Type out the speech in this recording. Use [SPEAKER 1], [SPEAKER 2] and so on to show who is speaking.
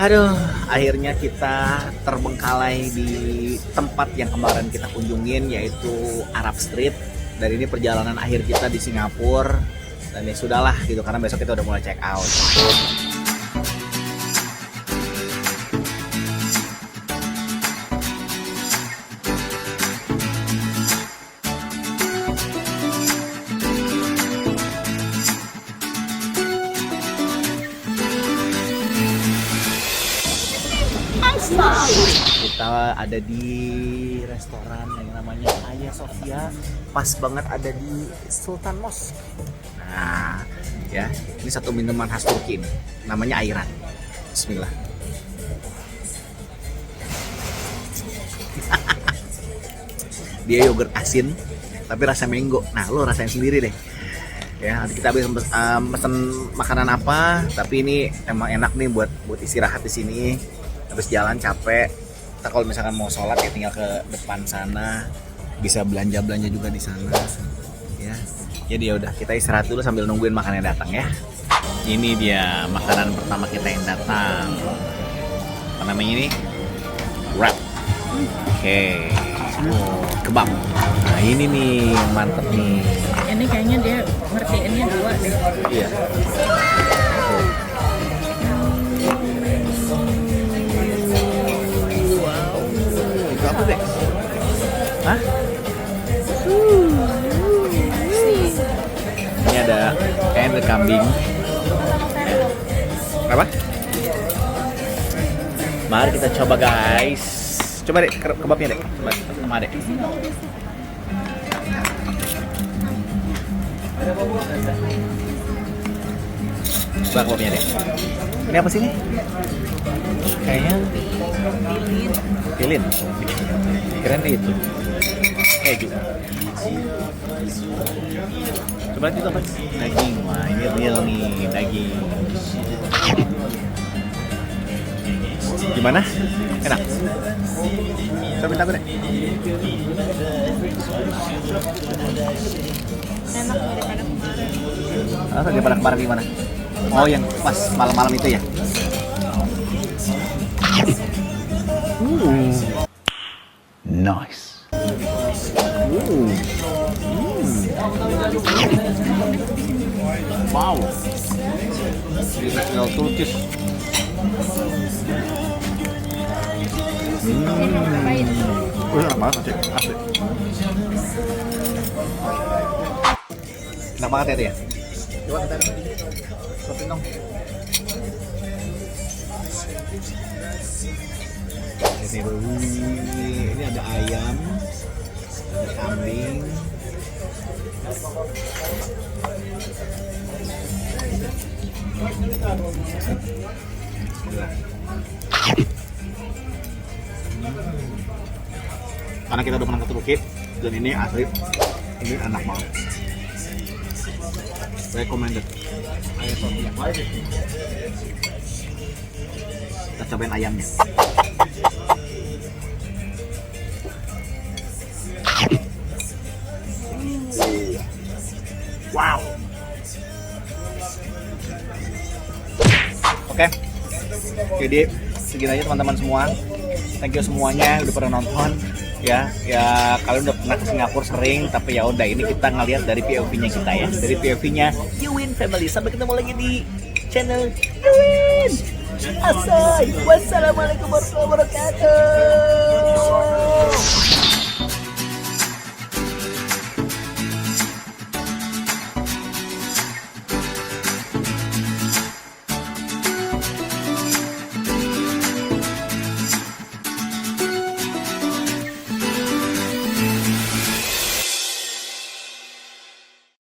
[SPEAKER 1] Aduh, akhirnya kita terbengkalai di tempat yang kemarin kita kunjungin, yaitu Arab Street. Dan ini perjalanan akhir kita di Singapura. Dan ya sudahlah gitu, karena besok kita udah mulai check out. Kita ada di restoran yang namanya Hagia Sophia, pas banget ada di Sultan Mosque. Nah, ya, ini satu minuman khas Turki nih, namanya ayran. Bismillah. Dia yogurt asin, tapi rasa mango. Nah, lo rasain sendiri deh. Ya, nanti kita habis pesen makanan apa, tapi ini emang enak nih buat istirahat di sini. Habis jalan capek, kita kalau misalkan mau sholat ya tinggal ke depan sana, bisa belanja juga di sana, ya. Jadi ya udah, kita istirahat dulu sambil nungguin makanannya datang ya. Ini dia makanan pertama kita yang datang. Apa namanya ini? Wrap. Oke. Oh, kebab. Nah ini nih mantep nih.
[SPEAKER 2] Ini kayaknya dia ngertiinnya dua deh.
[SPEAKER 1] Iya. Apa deh? Hah? Ini ada kambing. Apa? Mari kita coba guys. Coba deh kebabnya deh. Coba sama deh. Coba kebabnya deh. Ini apa sih ini? Kayaknya pilin. Keren deh itu. Keju. Coba itu apa? Daging. Wah, ini real nih, daging. Gimana? Enak? Coba minta aku deh.
[SPEAKER 2] Enak daripada kemarin.
[SPEAKER 1] Daripada kemarin gimana? Oh, yang pas malam-malam itu ya? Nice. Wow. Original Turkish. Enak banget sih, asli. Enak banget ya dia. Coba kita suapin dong. Ini ada ayam, ada kambing, karena kita udah pernah ke Turki dan ini asli, ini enak banget, recommended. Kita cobain ayamnya. Wow. Oke. Jadi segini aja teman-teman semua. Thank you semuanya udah pernah nonton. Ya kalian udah pernah ke Singapura sering, tapi ya udah ini kita ngeliat dari POV-nya kita ya. Dari POV-nya Yuwin Family. Sampai ketemu lagi di channel Yuwin. Asai. Wassalamualaikum warahmatullahi wabarakatuh.